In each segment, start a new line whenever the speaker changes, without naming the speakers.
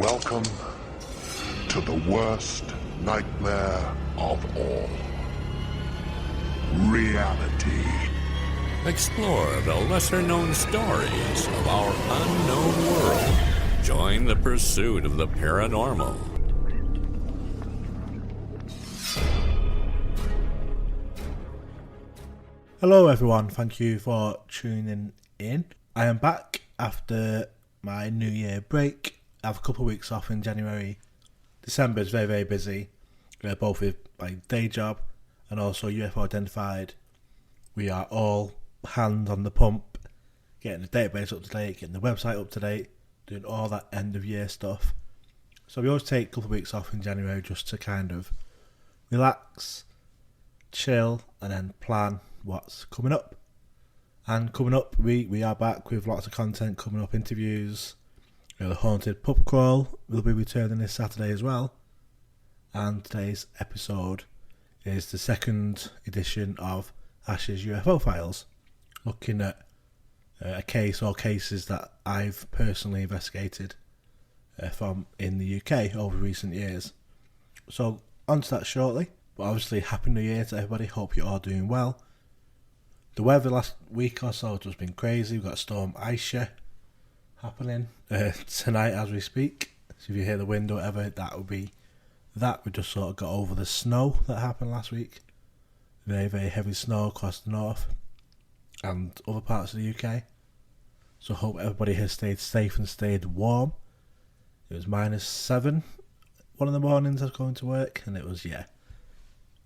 Welcome to the worst nightmare of all. Reality.
Explore the lesser-known stories of our unknown world. Join the pursuit of the paranormal.
Hello everyone, thank you for tuning in. I am back after my New Year break. I have a couple of weeks off in January. December is very, very busy, both with my day job and also UFO Identified. We are all hands on the pump, getting the database up to date, getting the website up to date, doing all that end of year stuff. So we always take a couple of weeks off in January just to kind of relax, chill, and then plan what's coming up. And coming up, we are back with lots of content coming up, interviews. The Haunted Pub Crawl will be returning this Saturday as well. And today's episode is the second edition of Ash's UFO Files, looking at a case or cases that I've personally investigated from in the UK over recent years. So on to that shortly, but obviously Happy New Year to everybody, hope you're all doing well. The weather last week or so has just been crazy. We've got Storm Aisha happening tonight as we speak. So if you hear the wind or whatever, that would be that. We just sort of got over the snow that happened last week. Very, very heavy snow across the north and other parts of the UK. So hope everybody has stayed safe and stayed warm. It was -7 one of the mornings I was going to work, and it was,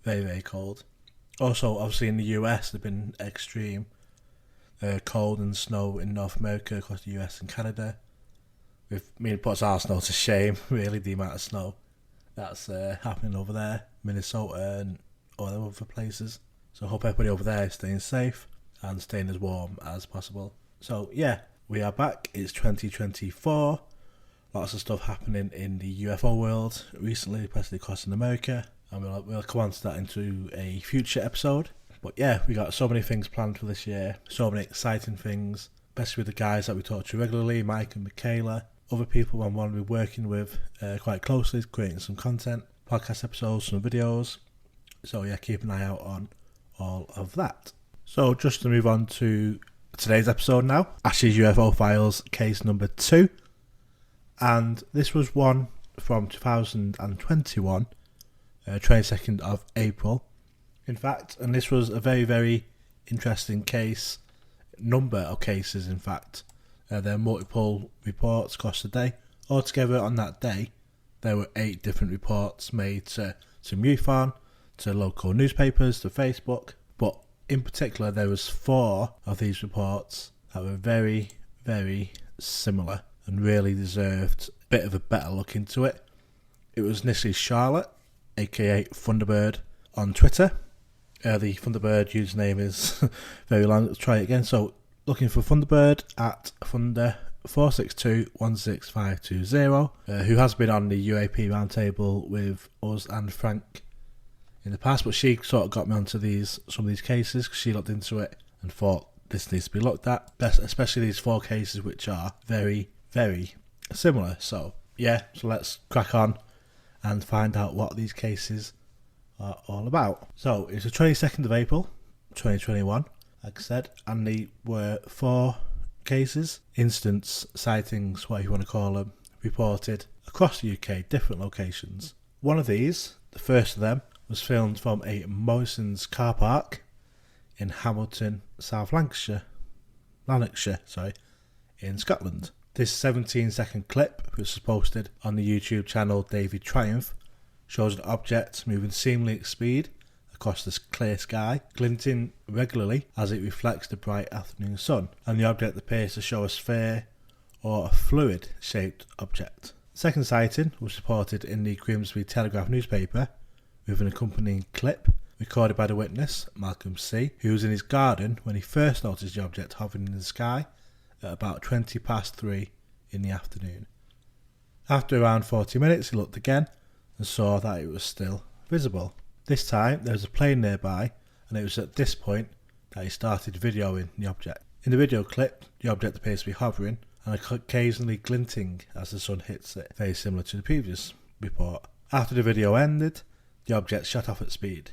very, very cold. Also, obviously in the US, there's been extreme cold and snow in North America, across the US and Canada. It puts our snow to shame, really, the amount of snow that's happening over there, Minnesota and all the other places. So I hope everybody over there is staying safe and staying as warm as possible. So we are back. It's 2024. Lots of stuff happening in the UFO world recently, especially across in America. And we'll come on to that into a future episode. But we got so many things planned for this year. So many exciting things, especially with the guys that we talk to regularly, Mike and Michaela. Other people I'm going to be working with quite closely, creating some content, podcast episodes, some videos. So keep an eye out on all of that. So just to move on to today's episode now. Ash's UFO Files, case number 2. And this was one from 2021. 22nd of April, in fact, and this was a very, very interesting case, number of cases, in fact. There are multiple reports across the day. Altogether on that day, there were 8 different reports made to MUFON, to local newspapers, to Facebook, but in particular there was 4 of these reports that were very, very similar and really deserved a bit of a better look into it. It was initially Charlotte, aka Thunderbird, on Twitter. The Thunderbird username is very long. Let's try it again. So looking for Thunderbird at Thunder46216520, who has been on the UAP roundtable with us and Frank in the past, but she sort of got me onto some of these cases because she looked into it and thought this needs to be looked at, especially these 4 cases which are very, very similar. So so let's crack on and find out what these cases are all about. So it's the 22nd of April 2021, like I said, and they were 4 cases, instance, sightings, whatever you want to call them, reported across the UK, different locations. One of these, the first of them, was filmed from a Morrison's car park in Hamilton, South Lanarkshire, in Scotland. This 17-second clip, which was posted on the YouTube channel David Triumph, shows an object moving seemingly at speed across the clear sky, glinting regularly as it reflects the bright afternoon sun, and the object appears to show a sphere or a fluid-shaped object. The second sighting was reported in the Grimsby Telegraph newspaper with an accompanying clip recorded by the witness, Malcolm C., who was in his garden when he first noticed the object hovering in the sky at about 3:20 in the afternoon. After around 40 minutes he looked again and saw that it was still visible. This time there was a plane nearby, and it was at this point that he started videoing the object. In the video clip, the object appears to be hovering and occasionally glinting as the sun hits it, very similar to the previous report. After the video ended, the object shot off at speed,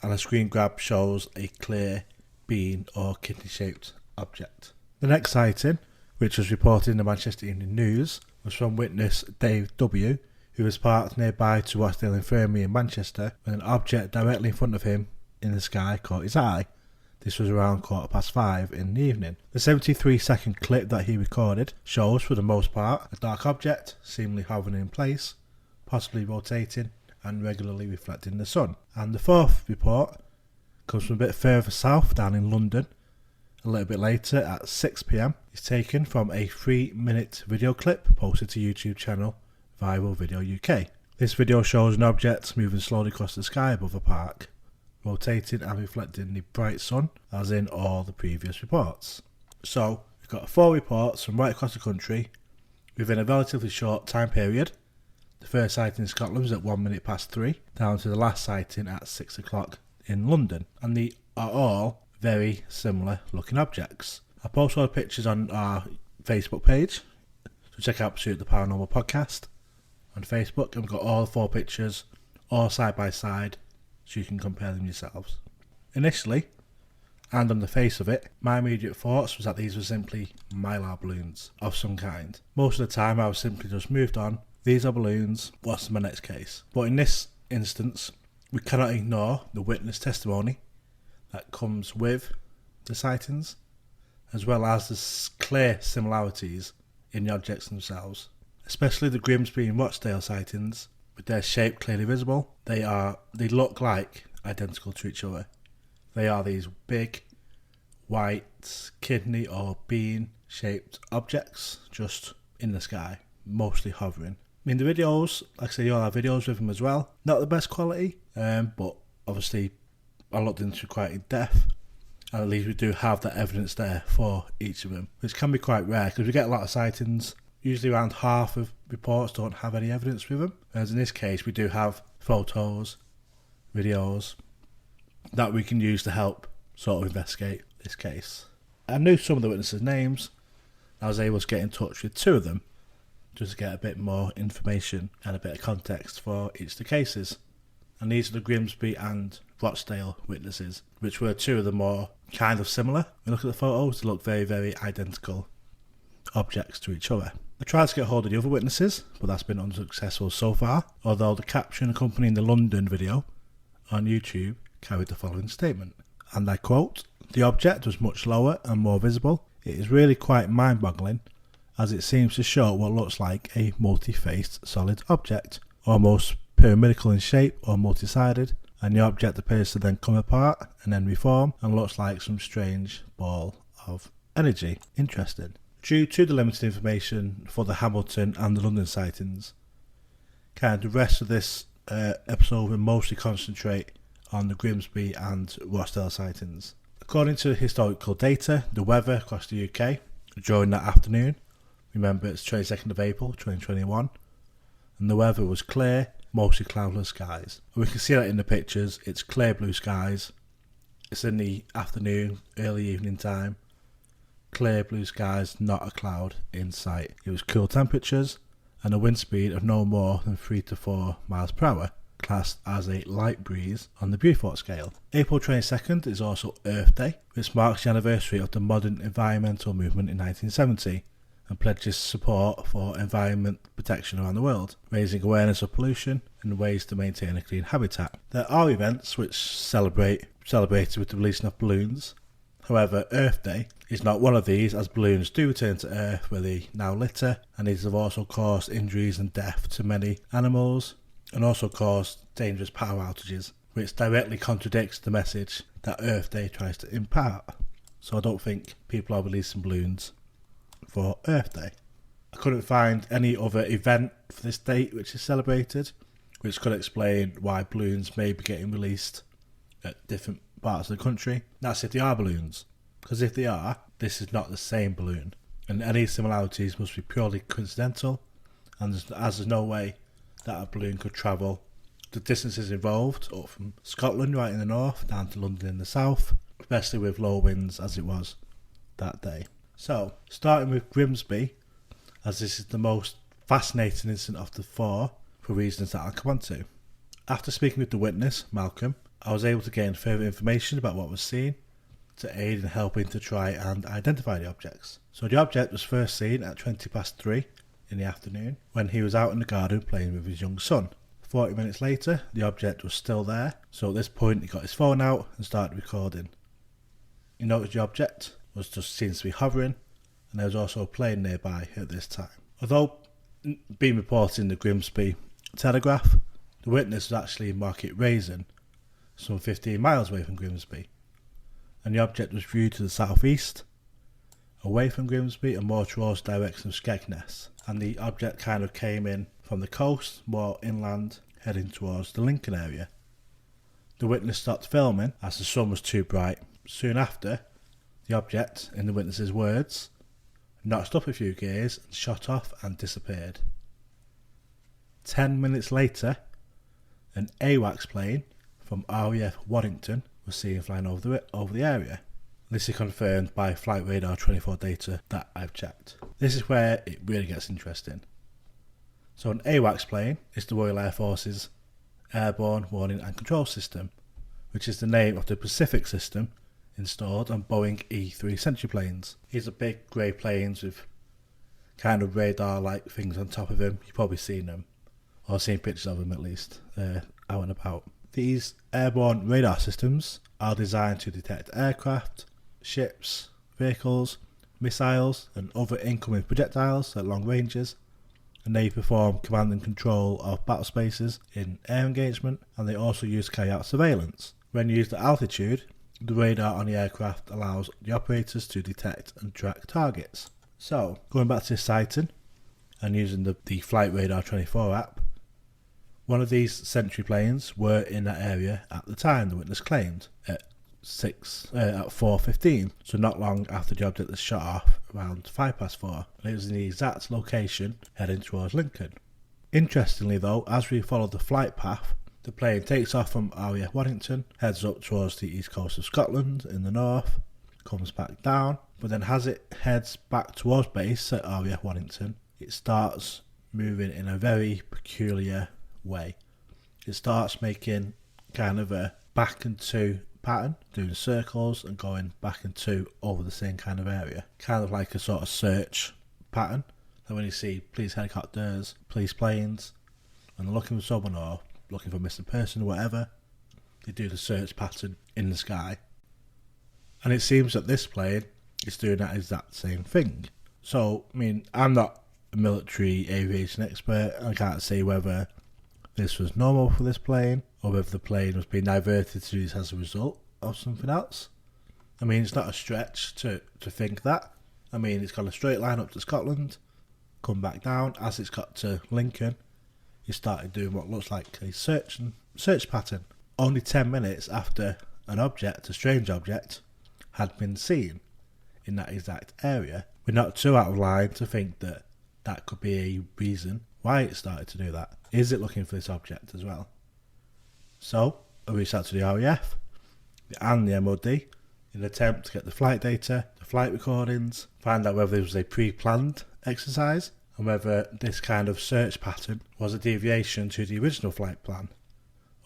and a screen grab shows a clear bean or kidney-shaped object. The next sighting, which was reported in the Manchester Evening News, was from witness Dave W., who was parked nearby to Rochdale Infirmary in Manchester when an object directly in front of him in the sky caught his eye. This was around 5:15 in the evening. The 73-second clip that he recorded shows, for the most part, a dark object seemingly hovering in place, possibly rotating and regularly reflecting the sun. And the fourth report comes from a bit further south, down in London, a little bit later at 6 p.m. It's taken from a 3-minute video clip posted to YouTube channel Viral Video UK. This video shows an object moving slowly across the sky above a park, rotating and reflecting the bright sun, as in all the previous reports. So, we've got 4 reports from right across the country within a relatively short time period. The first sighting in Scotland was at 3:01, down to the last sighting at 6 o'clock in London, and they are all very similar looking objects. I post all the pictures on our Facebook page, so check out Pursuit of the Paranormal Podcast on Facebook, and we've got all 4 pictures, all side by side, so you can compare them yourselves. Initially, and on the face of it, my immediate thoughts was that these were simply mylar balloons of some kind. Most of the time I was simply just moved on. These are balloons, what's my next case? But in this instance, we cannot ignore the witness testimony that comes with the sightings, as well as the clear similarities in the objects themselves. Especially the Grimsby and Rochdale sightings, with their shape clearly visible. They look like identical to each other. They are these big, white, kidney or bean shaped objects just in the sky, mostly hovering. I mean, the videos, like I say, you all have videos with them as well. Not the best quality, but obviously I looked into quite in depth, and at least we do have that evidence there for each of them, which can be quite rare because we get a lot of sightings. Usually around half of reports don't have any evidence with them, whereas in this case we do have photos, videos that we can use to help sort of investigate this case. I knew some of the witnesses' names. I was able to get in touch with 2 of them just to get a bit more information and a bit of context for each of the cases. And these are the Grimsby and Rochdale witnesses, which were 2 of the more kind of similar. When you look at the photos, they look very, very identical objects to each other. I tried to get hold of the other witnesses, but that's been unsuccessful so far, although the caption accompanying the London video on YouTube carried the following statement, and I quote, "The object was much lower and more visible. It is really quite mind-boggling, as it seems to show what looks like a multi-faced solid object, almost pyramidical in shape or multi-sided, and the object appears to then come apart and then reform and looks like some strange ball of energy." Interesting. Due to the limited information for the Hamilton and the London sightings, the rest of this episode will mostly concentrate on the Grimsby and Rochdale sightings. According to historical data, the weather across the UK during that afternoon, remember it's 22nd of April 2021, and the weather was clear, mostly cloudless skies. And we can see that in the pictures. It's clear blue skies. It's in the afternoon, early evening time. Clear blue skies, not a cloud in sight. It was cool temperatures and a wind speed of no more than 3 to 4 miles per hour, classed as a light breeze on the Beaufort scale. April 22nd is also Earth Day, which marks the anniversary of the modern environmental movement in 1970 and pledges support for environment protection around the world, raising awareness of pollution and ways to maintain a clean habitat. There are events which celebrated with the releasing of balloons. However, Earth Day is not one of these, as balloons do return to Earth where they now litter, and these have also caused injuries and death to many animals, and also caused dangerous power outages, which directly contradicts the message that Earth Day tries to impart. So I don't think people are releasing balloons for Earth Day. I couldn't find any other event for this date which is celebrated, which could explain why balloons may be getting released at different parts of the country. That's if they are balloons, because if they are, this is not the same balloon, and any similarities must be purely coincidental, and there's no way that a balloon could travel the distances involved up from Scotland right in the north down to London in the south, especially with low winds as it was that day. So, starting with Grimsby, as this is the most fascinating incident of the four for reasons that I'll come on to. After speaking with the witness, Malcolm, I was able to gain further information about what was seen to aid in helping to try and identify the objects. So the object was first seen at 3:20 in the afternoon when he was out in the garden playing with his young son. 40 minutes later, the object was still there, so at this point he got his phone out and started recording. He noticed the object was just seems to be hovering, and there was also a plane nearby at this time. Although being reported in the Grimsby Telegraph, the witness was actually in Market Raisin, some 15 miles away from Grimsby, and the object was viewed to the southeast, away from Grimsby and more towards the direction of Skegness, and the object kind of came in from the coast, more inland, heading towards the Lincoln area. The witness stopped filming as the sun was too bright. Soon after, the object, in the witness's words, notched up a few gears and shot off and disappeared. 10 minutes later, an AWACS plane from RAF Warrington was seen flying over the area. This is confirmed by Flight Radar 24 data that I've checked. This is where it really gets interesting. So an AWACS plane is the Royal Air Force's Airborne Warning and Control System, which is the name of the Pacific system installed on Boeing E-3 Sentry planes. These are big grey planes with kind of radar-like things on top of them. You've probably seen them, or seen pictures of them at least, out and about. These airborne radar systems are designed to detect aircraft, ships, vehicles, missiles and other incoming projectiles at long ranges, and they perform command and control of battle spaces in air engagement, and they also use to carry out surveillance. When used at altitude, the radar on the aircraft allows the operators to detect and track targets. So, going back to this sighting, and using the Flight Radar 24 app, one of these Sentry planes were in that area at the time, the witness claimed, at 4:15, so not long after the object was shot off, around 4:05, and it was in the exact location heading towards Lincoln. Interestingly though, as we follow the flight path, the plane takes off from RAF Warrington, heads up towards the east coast of Scotland in the north, comes back down, but then as it heads back towards base at RAF Warrington, it starts moving in a very peculiar way. It starts making kind of a back and two pattern, doing circles and going back and two over the same kind of area, kind of like a sort of search pattern. And when you see police helicopters, police planes, and they're looking for someone or looking for a missing person or whatever, they do the search pattern in the sky. And it seems that this plane is doing that exact same thing. So, I mean, I'm not a military aviation expert. I can't say whether this was normal for this plane or whether the plane was being diverted to this as a result of something else. I mean, it's not a stretch to think that. I mean, it's got a straight line up to Scotland, come back down. As it's got to Lincoln, it started doing what looks like a search pattern. Only 10 minutes after a strange object, had been seen in that exact area. We're not too out of line to think that that could be a reason why it started to do that. Is it looking for this object as well? So, I reached out to the RAF and the MOD in an attempt to get the flight data, the flight recordings, find out whether it was a pre-planned exercise and whether this kind of search pattern was a deviation to the original flight plan,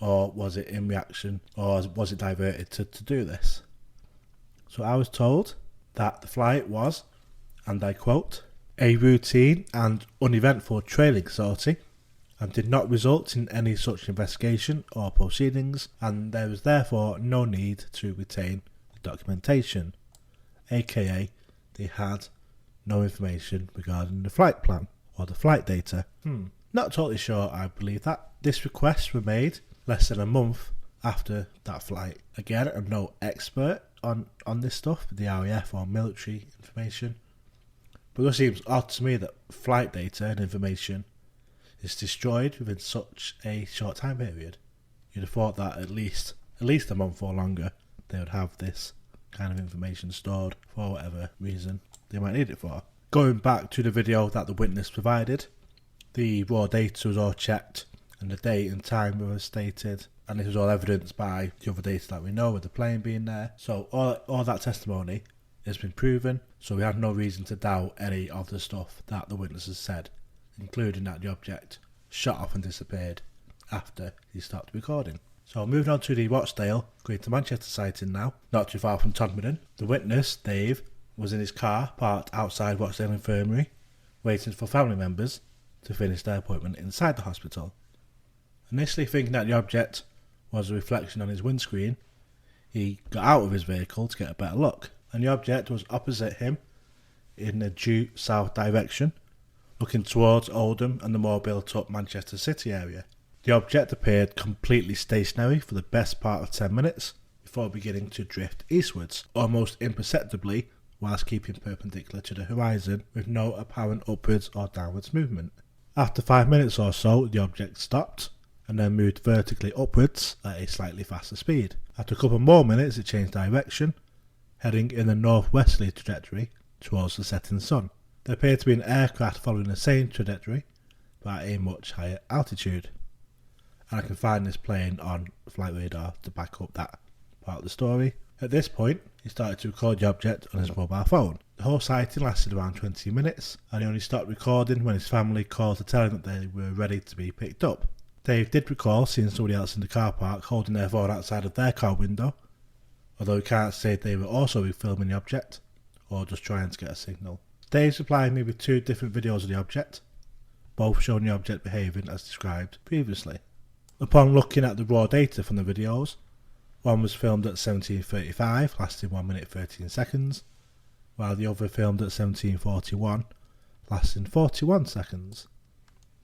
or was it in reaction, or was it diverted to do this? So I was told that the flight was, and I quote, a routine and uneventful trailing sortie, and did not result in any such investigation or proceedings, and there was therefore no need to retain the documentation, aka they had no information regarding the flight plan or the flight data. Not totally sure I believe that. This request was made less than a month after that flight. Again, I'm no expert on this stuff, the RAF or military information, but it seems odd to me that flight data and information is destroyed within such a short time period. You'd have thought that at least a month or longer they would have this kind of information stored for whatever reason they might need it for. Going back to the video that the witness provided, the raw data was all checked and the date and time were stated, and this was all evidenced by the other data that we know with the plane being there. So all that testimony has been proven, so we had no reason to doubt any of the stuff that the witnesses said, including that the object shot off and disappeared after he stopped recording. So moving on to the Rochdale, Greater Manchester sighting now, not too far from Todmorden. The witness, Dave, was in his car parked outside Rochdale Infirmary, waiting for family members to finish their appointment inside the hospital. Initially thinking that the object was a reflection on his windscreen, he got out of his vehicle to get a better look, and the object was opposite him in a due south direction, looking towards Oldham and the more built-up Manchester City area. The object appeared completely stationary for the best part of 10 minutes before beginning to drift eastwards, almost imperceptibly whilst keeping perpendicular to the horizon with no apparent upwards or downwards movement. After 5 minutes or so, the object stopped and then moved vertically upwards at a slightly faster speed. After a couple more minutes, it changed direction, heading in a northwesterly trajectory towards the setting sun. There appeared to be an aircraft following the same trajectory, but at a much higher altitude. And I can find this plane on flight radar to back up that part of the story. At this point, he started to record the object on his mobile phone. The whole sighting lasted around 20 minutes, and he only stopped recording when his family called to tell him that they were ready to be picked up. Dave did recall seeing somebody else in the car park holding their phone outside of their car window, although he can't say if they were also filming the object or just trying to get a signal. Dave supplied me with 2 different videos of the object, both showing the object behaving as described previously. Upon looking at the raw data from the videos, one was filmed at 17:35, lasting 1 minute 13 seconds, while the other filmed at 17:41, lasting 41 seconds.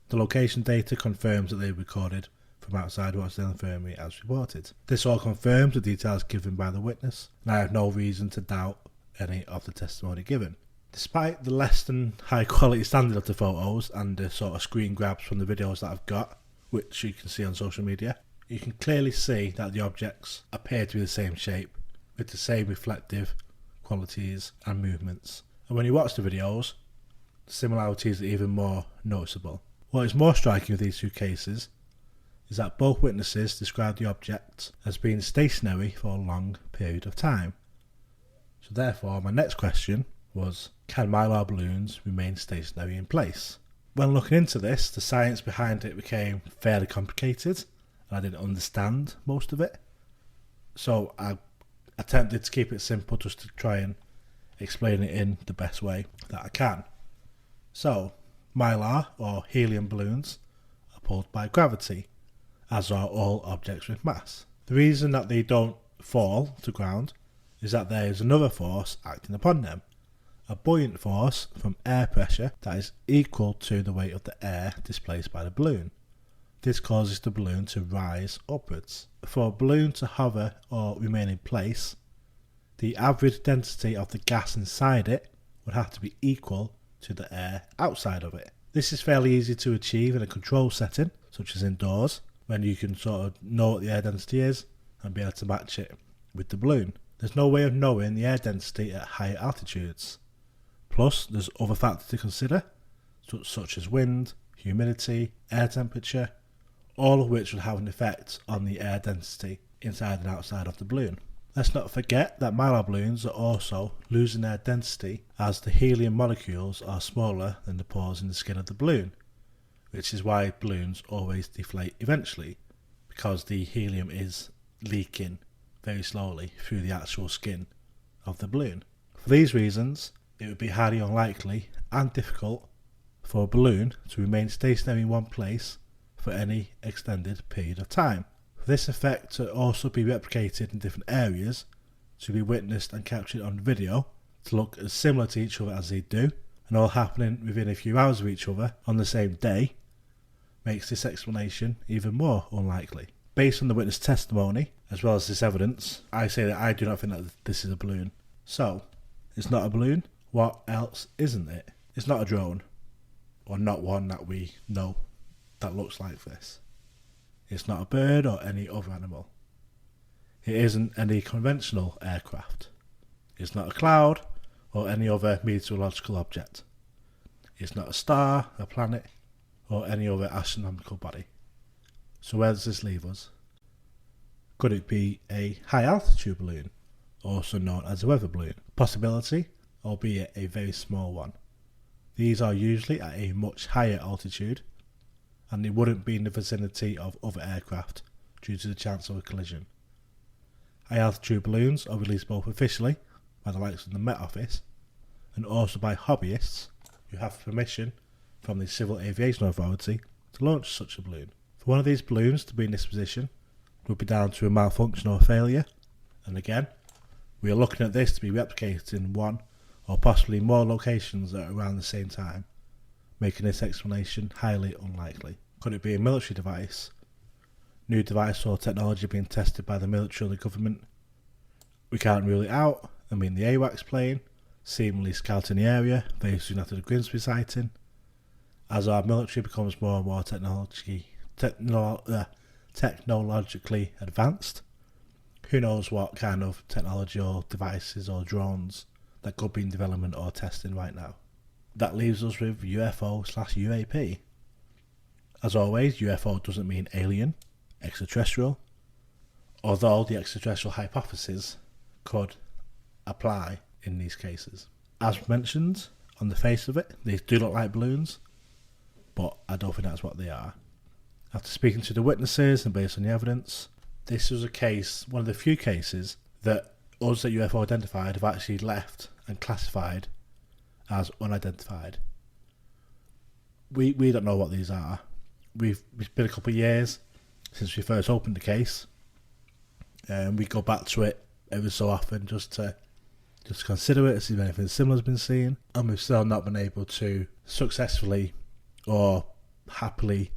The location data confirms that they recorded from outside Rochdale Infirmary as reported. This all confirms the details given by the witness, and I have no reason to doubt any of the testimony given. Despite the less than high quality standard of the photos and the sort of screen grabs from the videos that I've got, which you can see on social media, you can clearly see that the objects appear to be the same shape, with the same reflective qualities and movements. And when you watch the videos, the similarities are even more noticeable. What is more striking with these 2 cases is that both witnesses described the object as being stationary for a long period of time. So therefore, my next question was, can mylar balloons remain stationary in place? When looking into this, the science behind it became fairly complicated, and I didn't understand most of it. So I attempted to keep it simple just to try and explain it in the best way that I can. So, mylar, or helium balloons, are pulled by gravity, as are all objects with mass. The reason that they don't fall to ground is that there is another force acting upon them, a buoyant force from air pressure that is equal to the weight of the air displaced by the balloon. This causes the balloon to rise upwards. For a balloon to hover or remain in place, the average density of the gas inside it would have to be equal to the air outside of it. This is fairly easy to achieve in a control setting, such as indoors, when you can sort of know what the air density is and be able to match it with the balloon. There's no way of knowing the air density at higher altitudes. Plus, there's other factors to consider, such as wind, humidity, air temperature, all of which will have an effect on the air density inside and outside of the balloon. Let's not forget that mylar balloons are also losing their density as the helium molecules are smaller than the pores in the skin of the balloon, which is why balloons always deflate eventually, because the helium is leaking very slowly through the actual skin of the balloon. For these reasons, it would be highly unlikely and difficult for a balloon to remain stationary in one place for any extended period of time. For this effect to also be replicated in different areas, to be witnessed and captured on video, to look as similar to each other as they do, and all happening within a few hours of each other on the same day, makes this explanation even more unlikely. Based on the witness testimony, as well as this evidence, I say that I do not think that this is a balloon. So, it's not a balloon. What else isn't it? It's not a drone, or not one that we know that looks like this. It's not a bird or any other animal. It isn't any conventional aircraft. It's not a cloud or any other meteorological object. It's not a star, a planet, or any other astronomical body. So where does this leave us? Could it be a high altitude balloon, also known as a weather balloon? Possibility, albeit a very small one. These are usually at a much higher altitude, and they wouldn't be in the vicinity of other aircraft due to the chance of a collision. High altitude balloons are released both officially by the likes of the Met Office and also by hobbyists who have permission from the Civil Aviation Authority to launch such a balloon. For one of these balloons to be in this position would be down to a malfunction or failure, and again, we are looking at this to be replicated in one or possibly more locations at around the same time, making this explanation highly unlikely. Could it be a military device? New device or technology being tested by the military or the government? We can't rule it out. I mean, the AWACS plane, seemingly scouting the area very soon after the Grimsby sighting. As our military becomes more and more technologically advanced, who knows what kind of technology or devices or drones that could be in development or testing right now. That leaves us with UFO/UAP. As always, UFO doesn't mean alien, extraterrestrial, although the extraterrestrial hypothesis could apply in these cases. As mentioned, on the face of it, these do look like balloons, but I don't think that's what they are. After speaking to the witnesses and based on the evidence, this was a case, one of the few cases that us at UFO Identified have actually left and classified as unidentified. We don't know what these are. It's been a couple of years since we first opened the case, and we go back to it every so often just to consider it, see if anything similar has been seen, and we've still not been able to successfully or happily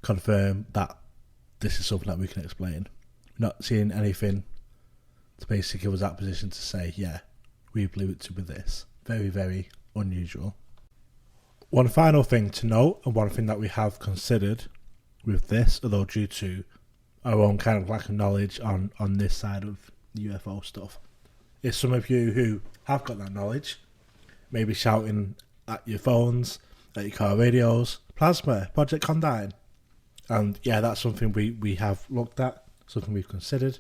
confirm that this is something that we can explain. We're not seeing anything to basically give us that position to say, yeah, we believe it to be this. Very, very unusual. One final thing to note, and one thing that we have considered with this, although due to our own kind of lack of knowledge on this side of UFO stuff, is some of you who have got that knowledge maybe shouting at your phones, at your car radios, plasma, Project Condign. And yeah, that's something we have looked at, something we've considered.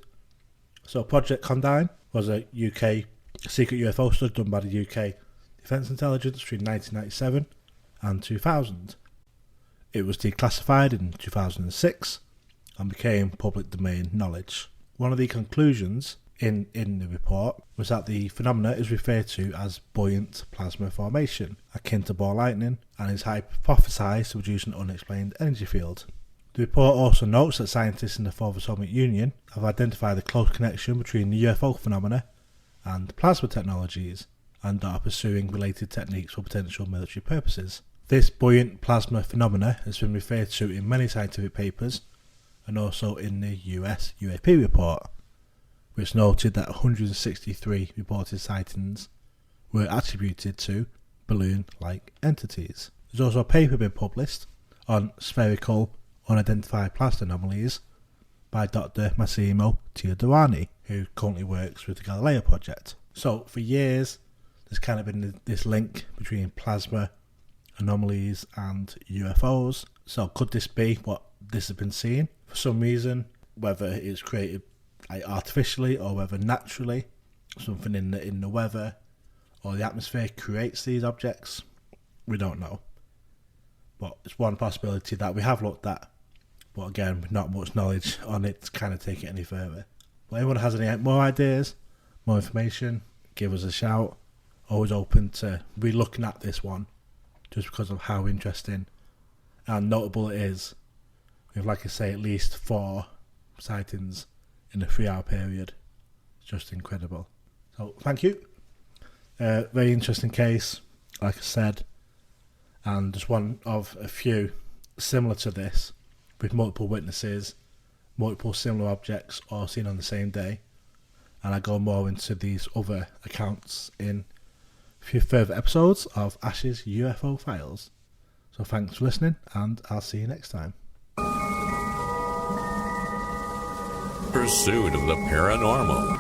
So Project Condign was a UK secret UFO study done by the UK Defence Intelligence between 1997 and 2000. It was declassified in 2006 and became public domain knowledge. One of the conclusions in the report was that the phenomena is referred to as buoyant plasma formation, akin to ball lightning, and is hypothesized to produce an unexplained energy field. The report also notes that scientists in the former Soviet Union have identified a close connection between the UFO phenomena and plasma technologies, and are pursuing related techniques for potential military purposes. This buoyant plasma phenomena has been referred to in many scientific papers and also in the US UAP report, which noted that 163 reported sightings were attributed to balloon-like entities. There's also a paper been published on spherical unidentified plasma anomalies by Dr. Massimo Teodorani, who currently works with the Galileo project. So for years there's kind of been this link between plasma anomalies and UFOs. So could this be what this has been seen? For some reason, whether it's created artificially or whether naturally, something in the weather or the atmosphere creates these objects, we don't know. But it's one possibility that we have looked at, but again, not much knowledge on it to kind of take it any further. But anyone has any more ideas, more information, give us a shout. Always open to re-looking at this one, just because of how interesting and notable it is. We have, like I say, at least 4 sightings in a 3-hour period. It's just incredible. So thank you. Very interesting case, like I said, and just one of a few similar to this, with multiple witnesses, multiple similar objects all seen on the same day. And I go more into these other accounts in a few further episodes of Ash's UFO Files. So thanks for listening, and I'll see you next time.
Pursuit of the paranormal